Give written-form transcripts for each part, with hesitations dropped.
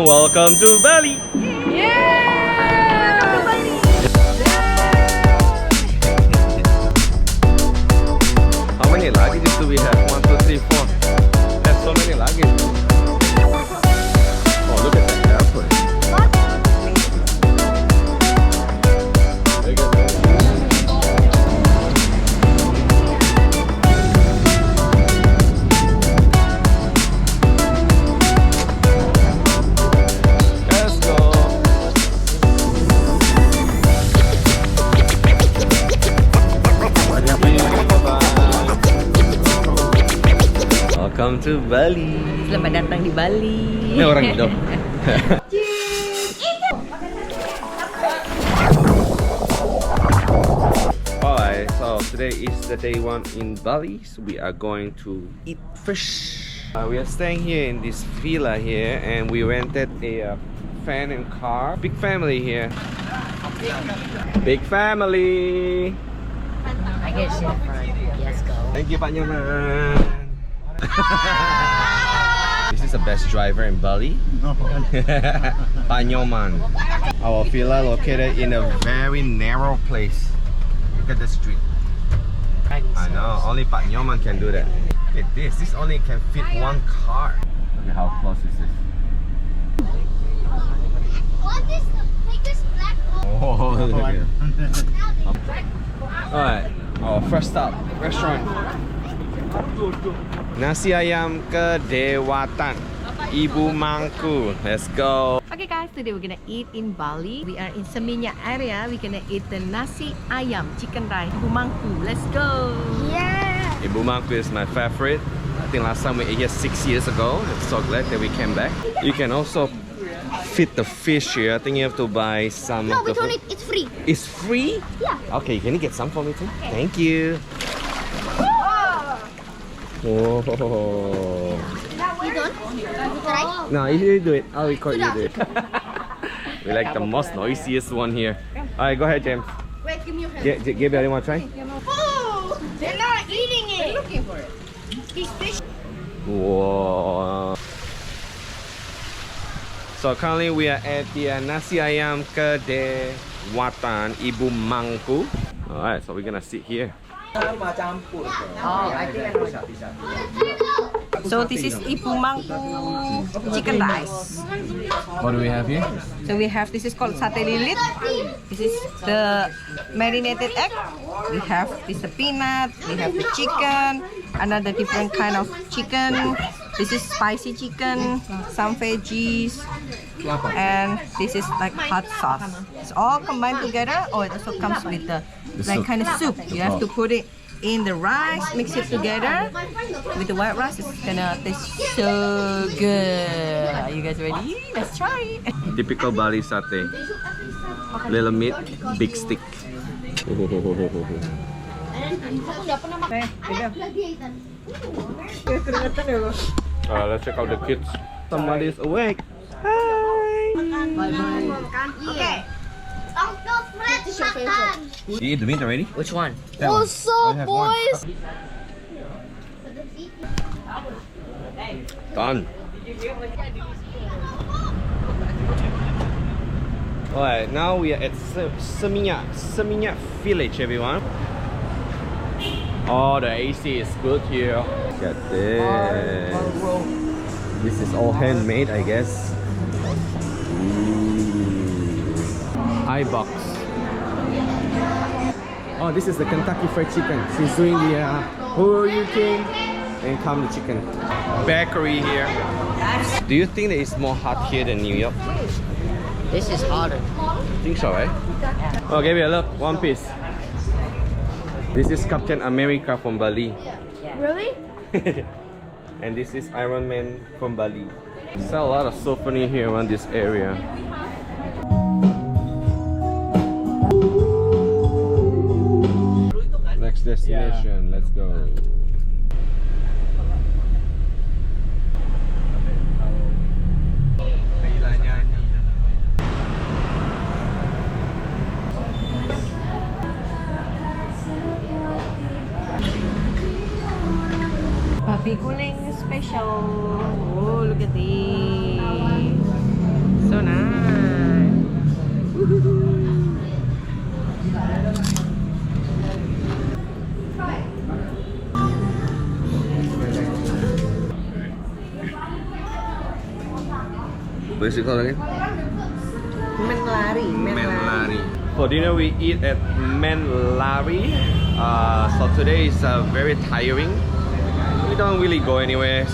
Welcome to Bali! Yeah! Welcome to Bali! How many luggages do we have? 1, 2, 3, 4. That's so many luggages. Oh, look at that airplane. Welcome to Bali. Selamat datang di Bali. Ini orang Indo. Alright, so today is the day 1 in Bali. So we are going to eat fish. We are staying here in this villa here, and we rented a van and car. Big family here. Big family. I guess in front. Yes, go. Thank you, Pak Nyoman. This is the best driver in Bali. Pak Nyoman. Our villa located in a very narrow place. Look at the street. I know, only Pak Nyoman can do that. Look at this. This only can fit one car. Look at how close is this. What is the biggest black hole? Oh, look at it. Alright, our first stop, restaurant. Nasi ayam kedewatan Ibu Mangku. Let's go. Okay guys, today we're gonna eat in Bali. We are in Seminyak area. We're gonna eat the nasi ayam, chicken rice, Ibu Mangku. Let's go. Yeah. Ibu Mangku is my favorite. I think last time we ate here 6 years ago. I'm so glad that we came back. You can also feed the fish here. I think you have to buy some. No, of we the don't need. It's free. It's free? Yeah. Okay, can you get some for me too? Thank you. Oh. You don't? Try. No, you do it. I'll record you do it. We like the most noisiest one here. Alright, go ahead, James. Wait, give me your hand. Give it. You want to try? Oh, they're not eating it. Looking for it. These fish. Whoa. So currently we are at the Nasi Ayam Kedewatan Ibu Mangku. Alright, so we're gonna sit here. Oh, I think I know. So this is Ibu Mangku chicken rice. What do we have here? So we have, this is called sate lilit. This is the marinated egg. We have this the peanut. We have the chicken. Another different kind of chicken. This is spicy chicken. Some veggies. And this is like hot sauce. It's all combined together. Oh, it also comes with the like kind of soup. You have to put it in the rice, mix it together with the white rice. It's gonna taste so good. Are you guys ready? Let's try it. Typical Bali satay. Little meat, big stick. Let's check out the kids. Somebody's awake. Hi. Okay. Uncle Fred, makan. You eat the meat already? Which one? What's up, boys? Done. Alright, now we are at Seminyak village, everyone. Oh, the AC is good here. Look at this. This is all handmade, I guess. Box. Oh, this is the Kentucky Fried Chicken. She's doing the who are you king? And come the chicken. Bakery here. Do you think that it's more hot here than New York? This is harder. I think so, right? Oh, give me a look. One piece. This is Captain America from Bali. Really? And this is Iron Man from Bali. Sell a lot of souvenir here around this area. Next destination, let's go. Babi Guling special. Oh, look at this. What is it called again? Menlari. For dinner we eat at Menlari. So today is very tiring. We don't really go anywhere.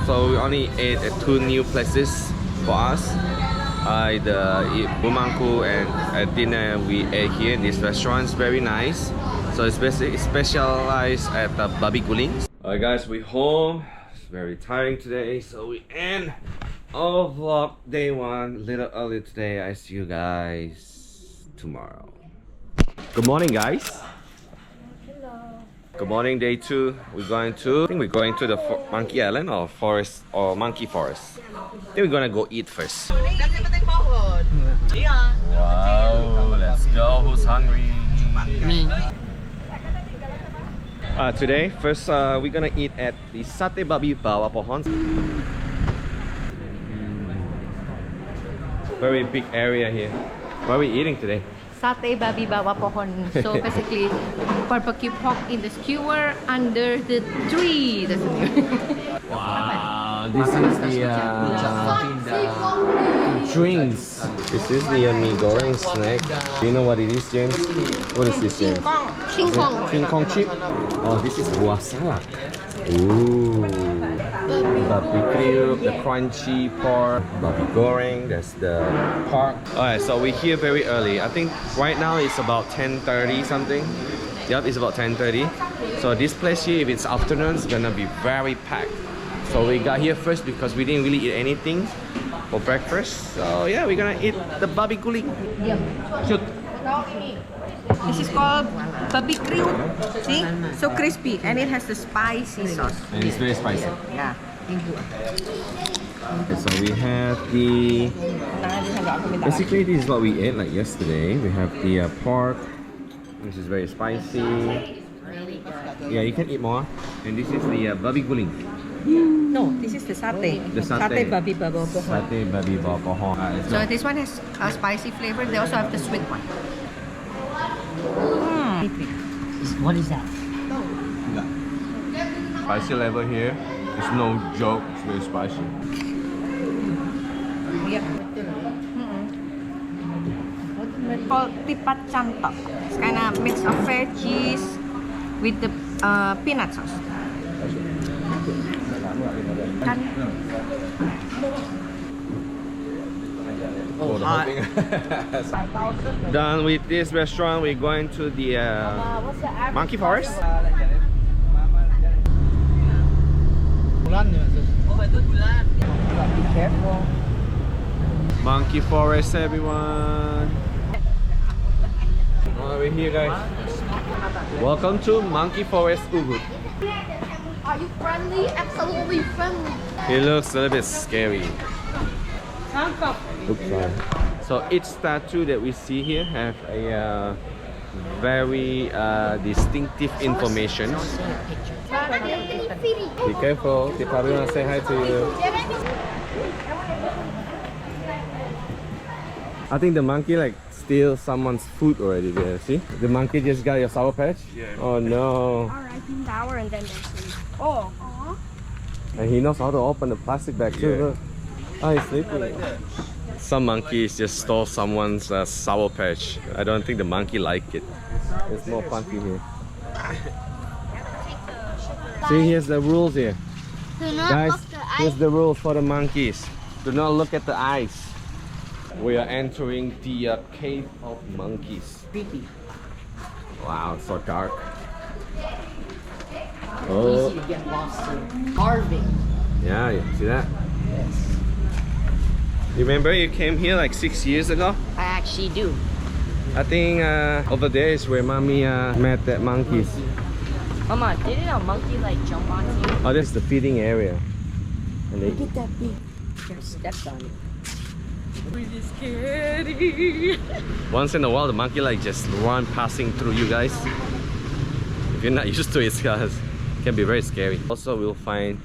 So we only ate at 2 new places for us. The Bumangku, and at dinner we ate here in this restaurant. It's very nice. So it's basically specialized at the Babi Guling. Alright guys, we're home. It's very tiring today, so we end our vlog day 1 a little early today. I see you guys tomorrow. Good morning guys. Hello. Good morning, day 2. I think we're going to the Monkey Island or forest or Monkey Forest. I think we're gonna go eat first. Wow, let's go. Who's hungry? Me. Today, first we're gonna eat at the Sate Babi Bawah Pohon. Very big area here. What are we eating today? Sate Babi Bawah Pohon. So basically, barbecue pork in the skewer under the tree. That's it. Wow, this is the drinks. This is the mee goreng snack. Do you know what it is, James? What is this, James? King Kong. King Kong chip. Oh, this is buah salak. Ooh. Babi kriuk, the crunchy pork. Babi goreng, that's the pork. Alright, so we're here very early. I think right now it's about 10:30 something. Yep, it's about 10:30. So this place here, if it's afternoon, it's gonna be very packed. So we got here first because we didn't really eat anything for breakfast. So yeah, we're gonna eat the Babi Guling. Shoot. This is called Babi kriuk. See? So crispy, and it has the spicy sauce. And it's very spicy. Yeah. Okay, so we have the... Basically, this is what we ate like yesterday. We have the pork, which is very spicy. Yeah, you can eat more. And this is the Babi Guling. No, this is the satay. The satay. Satay Babi Bawah Pohon. Satay Babi Bawah Pohon. So this one has a spicy flavor. They also have the sweet one. What is that? Spicy level here. It's no joke. It's very spicy. Yep. Called tipat cantok. It's kind of mix of veggies with the peanut sauce. Done with this restaurant, we're going to the Monkey Forest. Be careful. Monkey Forest, everyone. We're here, guys. Welcome to Monkey Forest Ubud. Are you friendly? Absolutely friendly. It looks a little bit scary. Oops, sorry. So each statue that we see here have a very distinctive information. Be careful. They probably want to say hi to you. I think the monkey like steal someone's food already there. See? The monkey just got your Sour Patch? Yeah. Oh no. Alright, sour and then there's oh. And he knows how to open the plastic bag too. Look. Oh, he's sleeping. Some monkeys just stole someone's Sour Patch. I don't think the monkey liked it. There's more funky here. See, here's the rules here. Do not Guys, look the here's eyes. the rules for the monkeys. Do not look at the eyes. We are entering the cave of monkeys. Creepy. Wow, it's so dark. Oh, Easy to get lost in. Carving. yeah, you see that? You remember you came here like 6 years ago? I actually do. I think over there is where mommy met that monkeys. Mama, didn't a monkey like jump on you? Oh, that's the feeding area. And they, Look at that big. Your steps on it. Really scary. once in a while, the monkey like just run passing through you guys. If you're not used to it, guys, it can be very scary. Also, we'll find,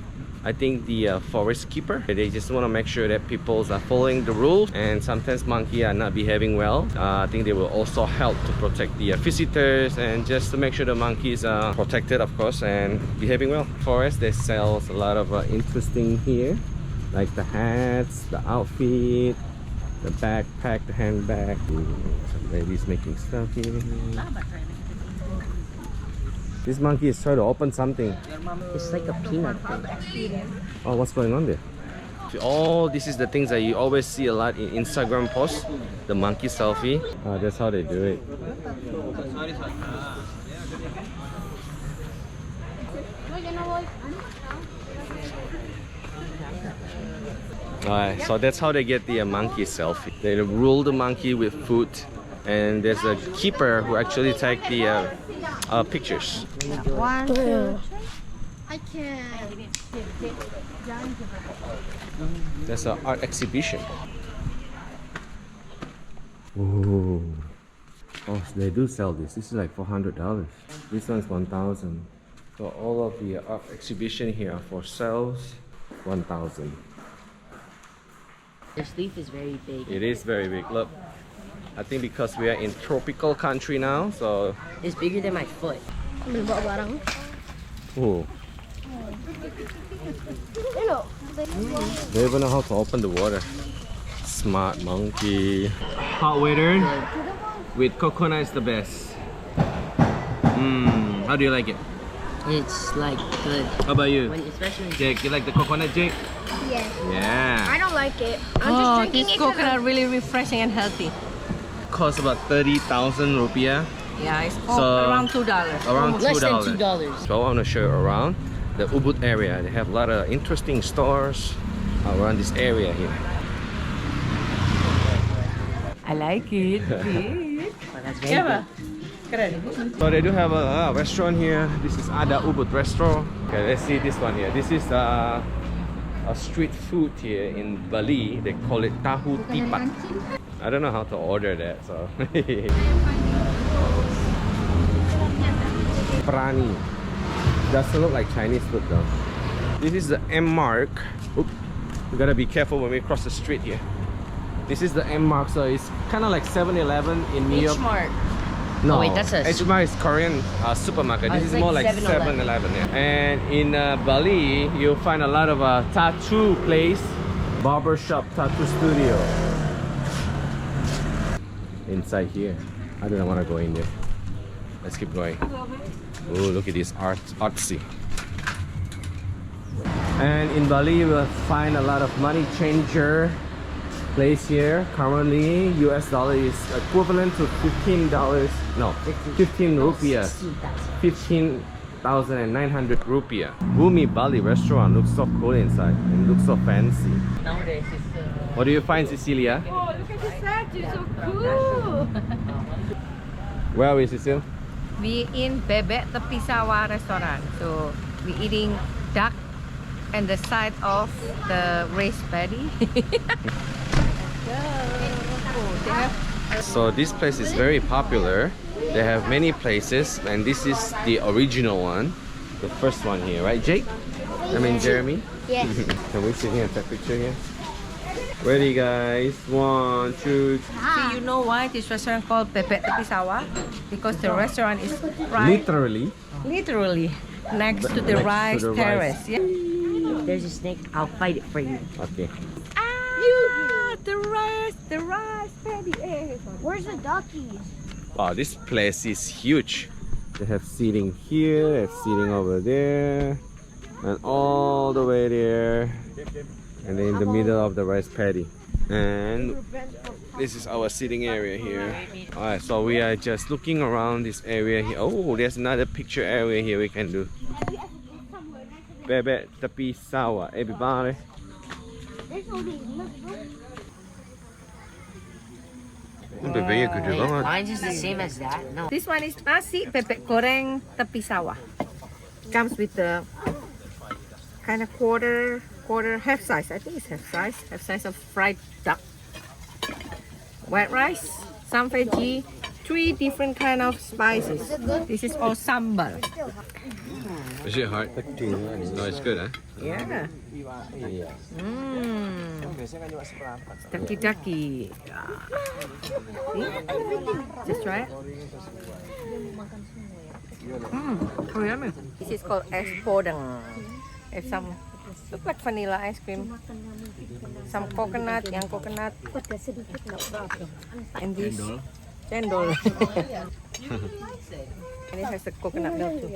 I think, the forest keeper. They just want to make sure that people are following the rules, and sometimes monkeys are not behaving well. I think they will also help to protect the visitors and just to make sure the monkeys are protected, of course, and behaving well. Forest, they sell a lot of interesting here. Like the hats, the outfit, the backpack, the handbag. Ooh, some ladies making stuff here. This monkey is trying to open something. It's like a peanut thing. Oh, what's going on there? Oh, this is the things that you always see a lot in Instagram posts. The monkey selfie. That's how they do it. Alright, so that's how they get the monkey selfie. They rule the monkey with food, and there's a keeper who actually take the pictures. One, two. I can't. There's an art exhibition. Ooh. Oh, they do sell this. This is like $400. This one's $1,000. So all of the art exhibition here are for sales. $1,000. This leaf is very big. It is very big. Look, I think because we are in tropical country now, so It's bigger than my foot. ooh. They even know how to open the water. Smart monkey. Hot water with coconut is the best. How do you like it? It's like good. How about you? Especially Jake, you like the coconut, Jake? Yeah. Yeah. I don't like it. I'm Oh, just drinking this it 'cause coconut really refreshing and healthy. Costs about 30,000 rupiah. Yeah, it's So- around $2. Around less than $2. $2. So I want to show you around the Ubud area. They have a lot of interesting stores around this area here. I like it. Oh, that's very Yeah, big. So they do have a restaurant here. This is Ada Ubud Restaurant. Okay, let's see this one here. This is a street food here in Bali. They call it tahu tipat. I don't know how to order that, so. Prani. Doesn't look like Chinese food though. This is the M mark. Oop. We gotta be careful when we cross the street here. This is the M mark, so it's kind of like 7-Eleven in New York. Mark. No, Oh, wait, that's a H Mart is Korean supermarket. Oh, This it's is more like like 7-Eleven. Yeah. And in Bali, you'll find a lot of tattoo place, barber shop, tattoo studio. Inside here, I don't want to go in there. Let's keep going. Oh, look at this artsy. And in Bali, you will find a lot of money changer place here. Currently, US dollar is equivalent to $15. No, 15 rupiah. 15,900 rupiah. Bumi Bali restaurant looks so cool inside and looks so fancy. Nowadays, it's What do you find, Cecilia? Oh, look at the statue, so cool. Where are we, Cecil? We in Bebek Tepi Sawah restaurant. So we eating duck and the side of the raised paddy. So this place is very popular. They have many places, and this is the original one, the first one here, right, Jake? I mean, Jeremy. Yes. Can we sit here and take a picture here? Ready, guys? 1, 2, 3. So you know why this restaurant called Bebek Tepi Sawah? Because the restaurant is right, literally next to the Next to the rice terrace. Yeah. if there's a snake, I'll fight it for you. Okay. Ah, the rice paddy. Where's the duckies? Wow, this place is huge. They have seating here, they have seating over there, and all the way there, and then in the middle of the rice paddy. And this is our sitting area here. Alright, so we are just looking around this area here. Oh, there's another picture area here we can do. Bebek Tepi Sawah, everybody. Bebeknya gede banget. Mine's just the same as that. No. This one is nasi bebek goreng tepi sawah. Comes with the kind of quarter half size. I think it's half size of fried duck. White rice, some veggie, 3 different kind of spices. This is all sambal. Is it hard? No, it's good, huh? Yeah. Ducky. Just try it. Oh, yummy. This is called es podeng. If some Look like vanilla ice cream. Some coconut, yang coconut. And this cendol. And it has the coconut milk too.